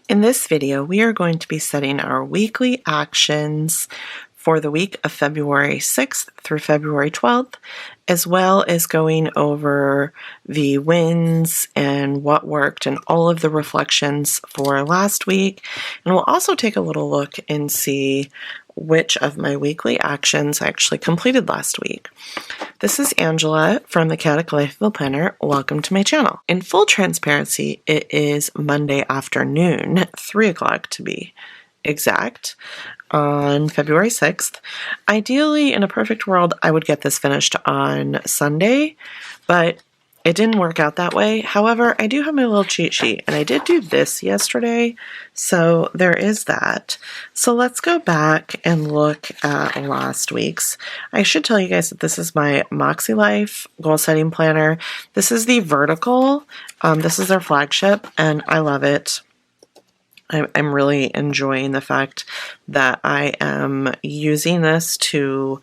In this video, we are going to be setting our weekly actions for the week of February 6th through February 12th, as well as going over the wins and what worked and all of the reflections for last week. And we'll also take a little look and see which of my weekly actions I actually completed last week. This is Angela from the Chaotic Life of a Planner. Welcome to my channel. In full transparency, it is Monday afternoon, 3 o'clock to be exact, on February 6th. Ideally, in a perfect world, I would get this finished on Sunday, but it didn't work out that way. However, I do have my little cheat sheet, and I did do this yesterday, so there is that. So let's go back and look at last week's. I should tell you guys that this is my MakseLife goal setting planner. This is the vertical. This is their flagship, and I love it. I'm really enjoying the fact that I am using this to,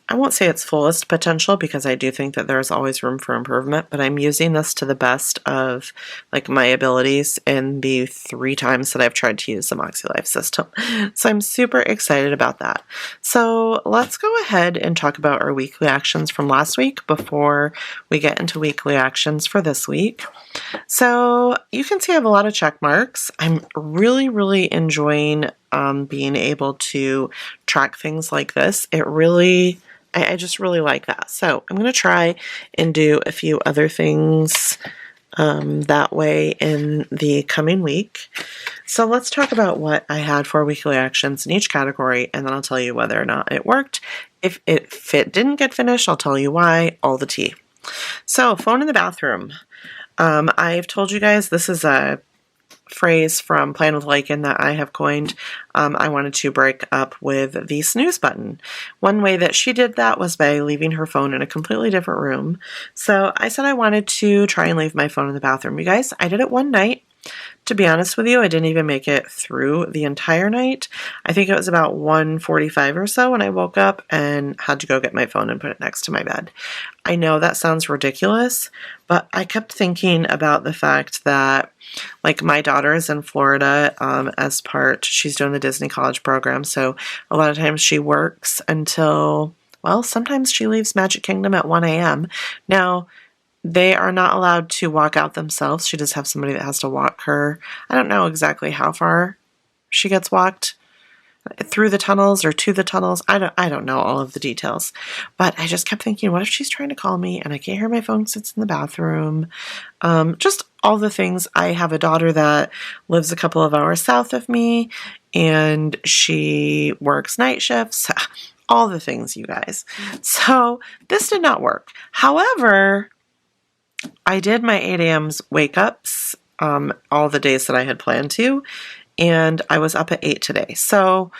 I won't say its fullest potential because I do think that there's always room for improvement, but I'm using this to the best of my abilities in the 3 times that I've tried to use the MakseLife system. So I'm super excited about that. So let's go ahead and talk about our weekly actions from last week before we get into weekly actions for this week. So you can see I have a lot of check marks. I'm really enjoying being able to track things like this. I just really like that. So I'm going to try and do a few other things that way in the coming week. So let's talk about what I had for weekly actions in each category, and then I'll tell you whether or not it worked. If it didn't get finished, I'll tell you why, all the tea. So phone in the bathroom. I've told you guys this is a phrase from Plan with Lycan that I have coined. I wanted to break up with the snooze button. One way that she did that was by leaving her phone in a completely different room. So I said I wanted to try and leave my phone in the bathroom. You guys, I did it one night. To be honest with you, I didn't even make it through the entire night. I think it was about 1:45 or so when I woke up and had to go get my phone and put it next to my bed. I know that sounds ridiculous, but I kept thinking about the fact that my daughter is in Florida as part, she's doing the Disney College program, so a lot of times she works until, well, sometimes she leaves Magic Kingdom at 1 a.m. Now, they are not allowed to walk out themselves. She does have somebody that has to walk her. I don't know exactly how far she gets walked through the tunnels or to the tunnels. I don't know all of the details. But I just kept thinking, what if she's trying to call me and I can't hear my phone because it's in the bathroom? Just all the things. I have a daughter that lives a couple of hours south of me, and she works night shifts. All the things, you guys. So this did not work. However, I did my 8 a.m.'s wake ups all the days that I had planned to, and I was up at 8 today. So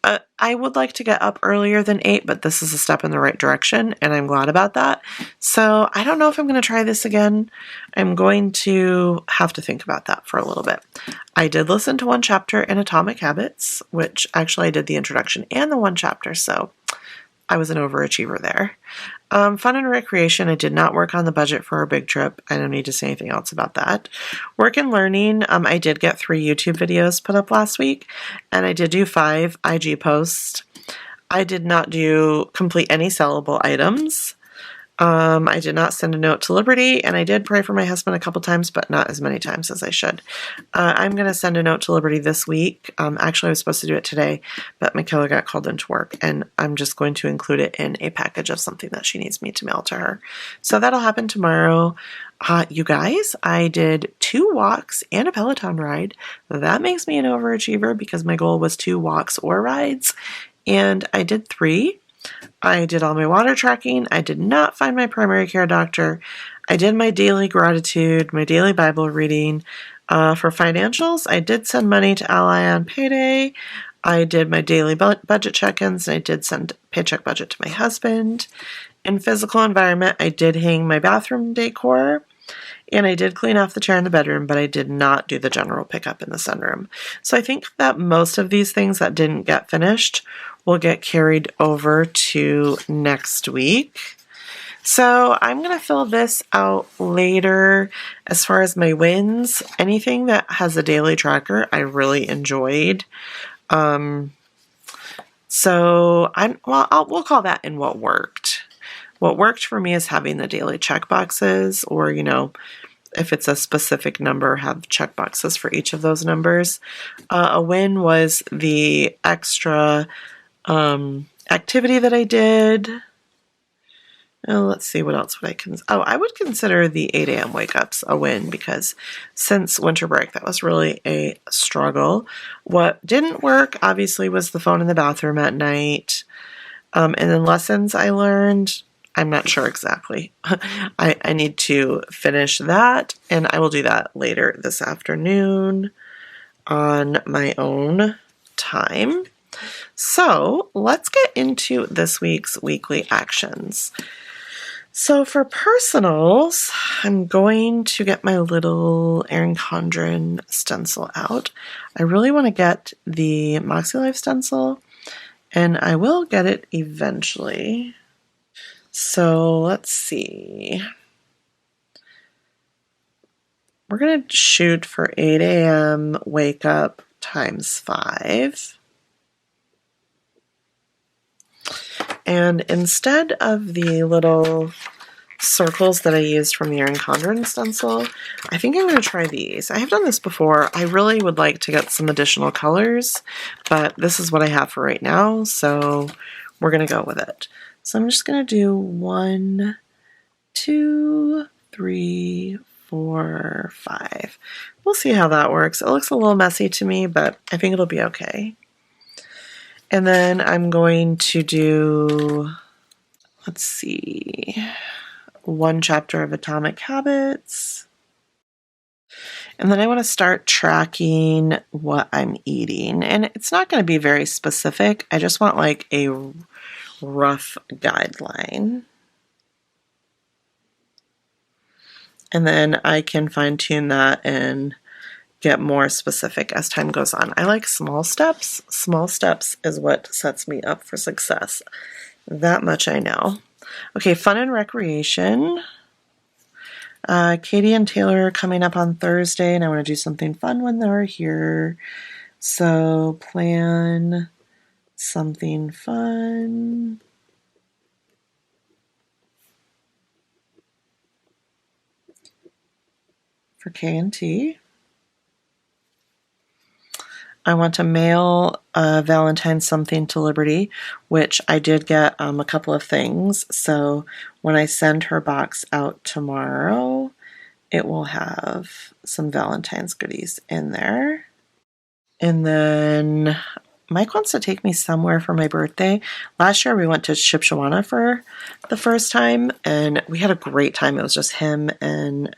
I would like to get up earlier than 8, but this is a step in the right direction, and I'm glad about that. So I don't know if I'm going to try this again. I'm going to have to think about that for a little bit. I did listen to 1 chapter in Atomic Habits, which actually I did the introduction and the 1 chapter, so I was an overachiever there. Fun and recreation, I did not work on the budget for our big trip. I don't need to say anything else about that. Work and learning, I did get 3 YouTube videos put up last week, and I did do 5 IG posts. I did not complete any sellable items. I did not send a note to Liberty, and I did pray for my husband a couple times, but not as many times as I should. I'm going to send a note to Liberty this week. Actually, I was supposed to do it today, but Michaela got called into work, and I'm just going to include it in a package of something that she needs me to mail to her. So that'll happen tomorrow. You guys, I did 2 walks and a Peloton ride. That makes me an overachiever because my goal was 2 walks or rides, and I did 3. I did all my water tracking. I did not find my primary care doctor. I did my daily gratitude, my daily Bible reading. For financials, I did send money to Ally on payday. I did my daily budget check-ins, and I did send paycheck budget to my husband. In physical environment, I did hang my bathroom decor, and I did clean off the chair in the bedroom, but I did not do the general pickup in the sunroom. So I think that most of these things that didn't get finished will get carried over to next week. So I'm going to fill this out later as far as my wins. Anything that has a daily tracker, I really enjoyed. So we'll call that in what worked. What worked for me is having the daily checkboxes, or, you know, if it's a specific number, have checkboxes for each of those numbers. A win was the extra activity that I did. Let's see, what else would I would consider the 8 a.m. wake-ups a win, because since winter break, that was really a struggle. What didn't work, obviously, was the phone in the bathroom at night. And then lessons I learned, I'm not sure exactly. I need to finish that, and I will do that later this afternoon on my own time. So let's get into this week's weekly actions. So for personals, I'm going to get my little ERIN CONDREN stencil out. I really want to get the MakseLife stencil, and I will get it eventually. So let's see. We're going to shoot for 8 a.m. wake up times 5. And instead of the little circles that I used from the ERIN CONDREN stencil, I think I'm going to try these. I have done this before. I really would like to get some additional colors, but this is what I have for right now, so we're going to go with it. So I'm just going to do 1, 2, 3, 4, 5. We'll see how that works. It looks a little messy to me, but I think it'll be okay. And then I'm going to do, let's see, 1 chapter of Atomic Habits. And then I want to start tracking what I'm eating. And it's not going to be very specific. I just want like a rough guideline. And then I can fine-tune that and get more specific as time goes on. I like small steps. Small steps is what sets me up for success. That much I know. Okay, fun and recreation. Katie and Taylor are coming up on Thursday, and I want to do something fun when they're here. So plan something fun. For K&T. I want to mail Valentine's something to Liberty, which I did get a couple of things. So when I send her box out tomorrow, it will have some Valentine's goodies in there. And then Mike wants to take me somewhere for my birthday. Last year we went to Shipshewana for the first time, and we had a great time. It was just him and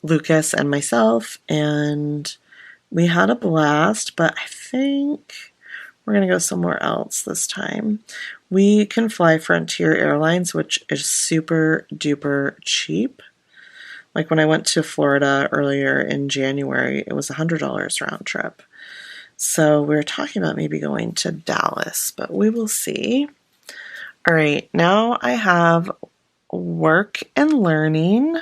Lucas and myself, and we had a blast, but I think we're going to go somewhere else this time. We can fly Frontier Airlines, which is super duper cheap. Like when I went to Florida earlier in January, it was $100 round trip. So we were talking about maybe going to Dallas, but we will see. All right, now I have work and learning.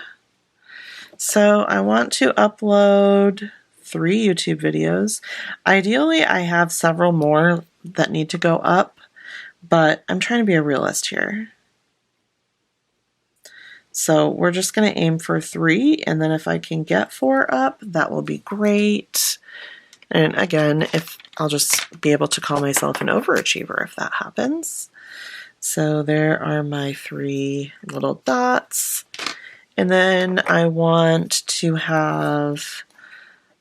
So I want to upload 3 YouTube videos. Ideally, I have several more that need to go up, but I'm trying to be a realist here. So we're just going to aim for 3, and then if I can get 4 up, that will be great. And again, if I'll just be able to call myself an overachiever if that happens. So there are my 3 little dots. And then I want to have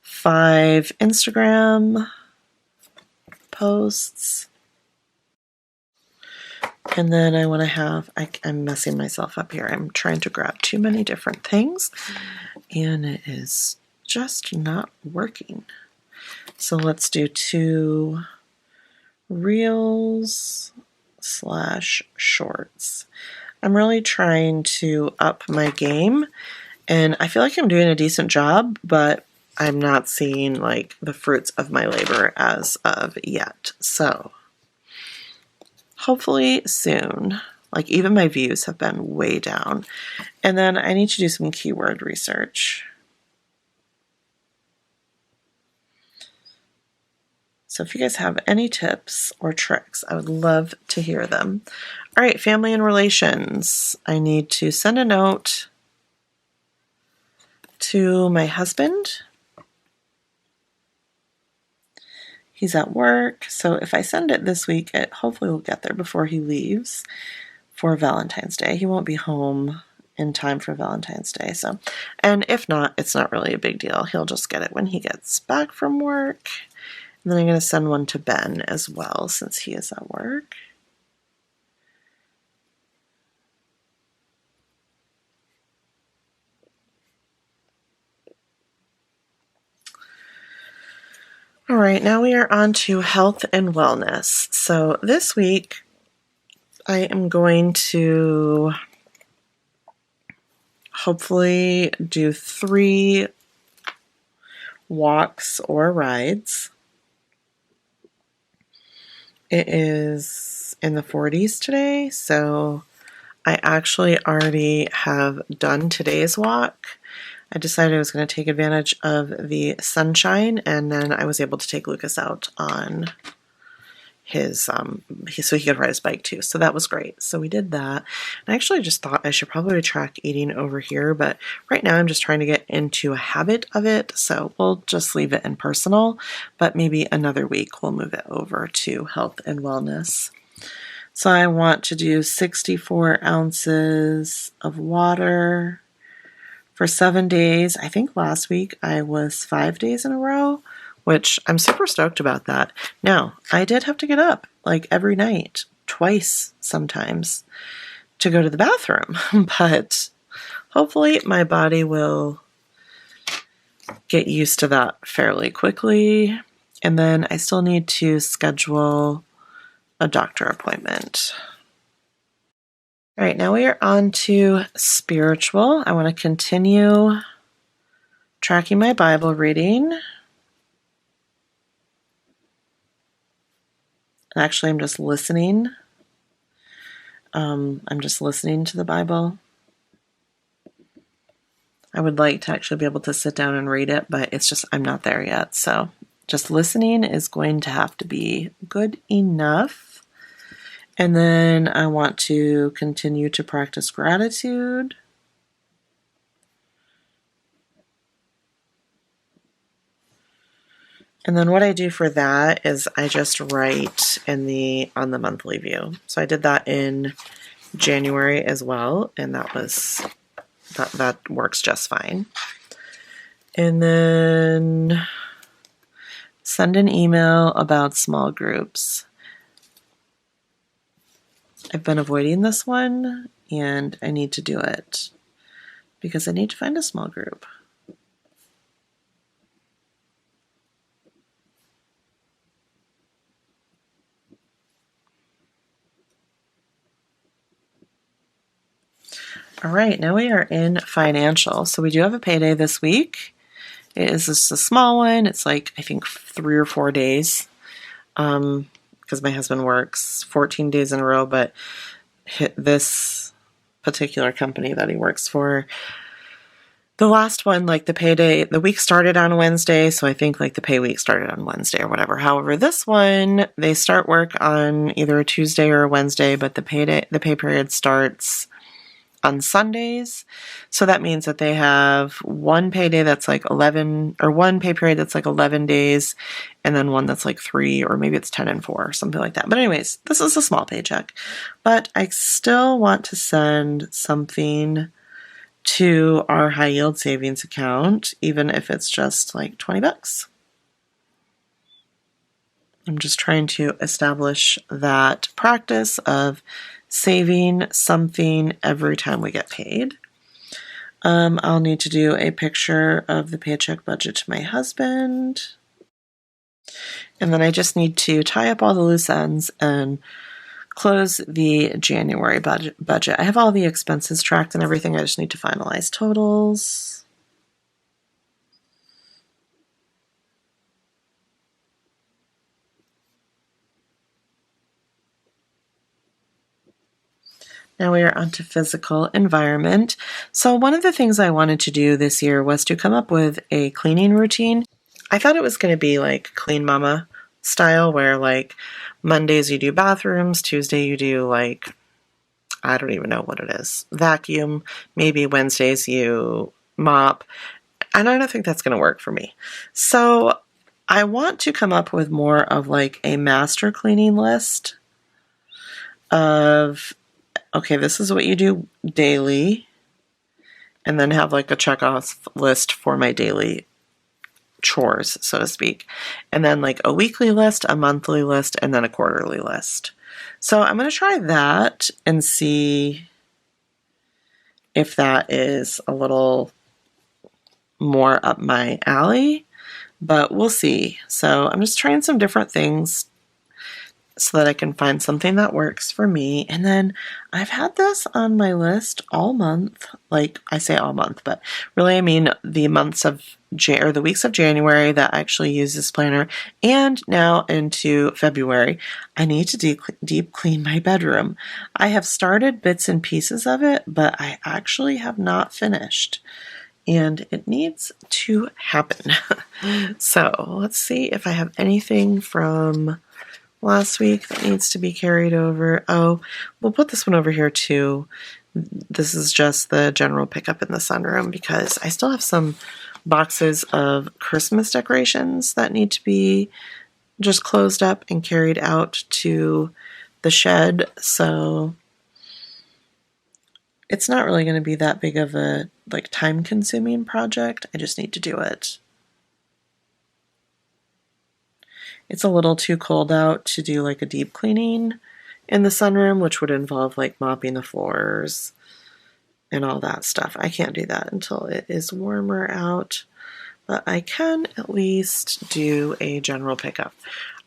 5 Instagram posts. And then I want to have, I'm messing myself up here. I'm trying to grab too many different things, and it is just not working. So let's do 2 reels / shorts. I'm really trying to up my game, and I feel like I'm doing a decent job, but I'm not seeing like the fruits of my labor as of yet. So hopefully soon. Like even my views have been way down. And then I need to do some keyword research. So if you guys have any tips or tricks, I would love to hear them. All right, family and relations. I need to send a note to my husband. He's at work, so if I send it this week, it hopefully will get there before he leaves for Valentine's Day. He won't be home in time for Valentine's Day. So, and if not, it's not really a big deal. He'll just get it when he gets back from work. And then I'm going to send one to Ben as well since he is at work. All right, now we are on to health and wellness. So this week I am going to hopefully do 3 walks or rides. It is in the 40s today, so I actually already have done today's walk. I decided I was going to take advantage of the sunshine, and then I was able to take Lucas out on his, so he could ride his bike too. So that was great. So we did that. And I actually just thought I should probably track eating over here, but right now I'm just trying to get into a habit of it. So we'll just leave it in personal, but maybe another week we'll move it over to health and wellness. So I want to do 64 ounces of water for 7 days. I think last week I was 5 days in a row, which I'm super stoked about that. Now, I did have to get up like every night, twice sometimes, to go to the bathroom, but hopefully my body will get used to that fairly quickly. And then I still need to schedule a doctor appointment. All right, now we are on to spiritual. I want to continue tracking my Bible reading. Actually, I'm just listening. I'm just listening to the Bible. I would like to actually be able to sit down and read it, but it's just, I'm not there yet. So just listening is going to have to be good enough. And then I want to continue to practice gratitude. And then what I do for that is I just write on the monthly view. So I did that in January as well, and that works just fine. And then send an email about small groups. I've been avoiding this one, and I need to do it because I need to find a small group. All right, now we are in financial. So we do have a payday this week. It is just a small one. It's like, I think 3 or 4 days because my husband works 14 days in a row, but this particular company that he works for, the last one, like the payday, the week started on Wednesday, so I think like the pay week started on Wednesday or whatever. However, this one, they start work on either a Tuesday or a Wednesday, but the pay period starts on Sundays. So that means that they have one payday that's like 11, or one pay period that's like 11 days, and then one that's like 3, or maybe it's 10 and 4, something like that. But anyways, this is a small paycheck. But I still want to send something to our high yield savings account, even if it's just like $20. I'm just trying to establish that practice of saving something every time we get paid. I'll need to do a picture of the paycheck budget to my husband. And then I just need to tie up all the loose ends and close the January budget. I have all the expenses tracked and everything. I just need to finalize totals. Now we are onto physical environment. So one of the things I wanted to do this year was to come up with a cleaning routine. I thought it was going to be like Clean Mama style, where like Mondays you do bathrooms, Tuesday you do like, I don't even know what it is, vacuum, maybe Wednesdays you mop, and I don't think that's going to work for me. So I want to come up with more of like a master cleaning list of, okay, this is what you do daily, and then have like a check-off list for my daily chores, so to speak, and then like a weekly list, a monthly list, and then a quarterly list. So I'm going to try that and see if that is a little more up my alley, but we'll see. So I'm just trying some different things so that I can find something that works for me. And then I've had this on my list all month. Like, I say all month, but really I mean the months of or the weeks of January that I actually use this planner, and now into February. I need to deep clean my bedroom. I have started bits and pieces of it, but I actually have not finished, and it needs to happen. So let's see if I have anything from last week that needs to be carried over. Oh, we'll put this one over here too. This is just the general pickup in the sunroom because I still have some boxes of Christmas decorations that need to be just closed up and carried out to the shed. So it's not really going to be that big of a like time-consuming project. I just need to do it. It's a little too cold out to do like a deep cleaning in the sunroom, which would involve like mopping the floors and all that stuff. I can't do that until it is warmer out, but I can at least do a general pickup.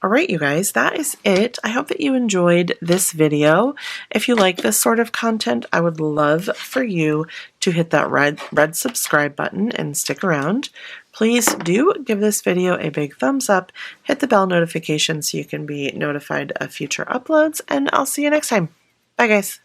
All right, you guys, that is it. I hope that you enjoyed this video. If you like this sort of content, I would love for you to hit that red subscribe button and stick around. Please do give this video a big thumbs up, hit the bell notification so you can be notified of future uploads, and I'll see you next time. Bye, guys.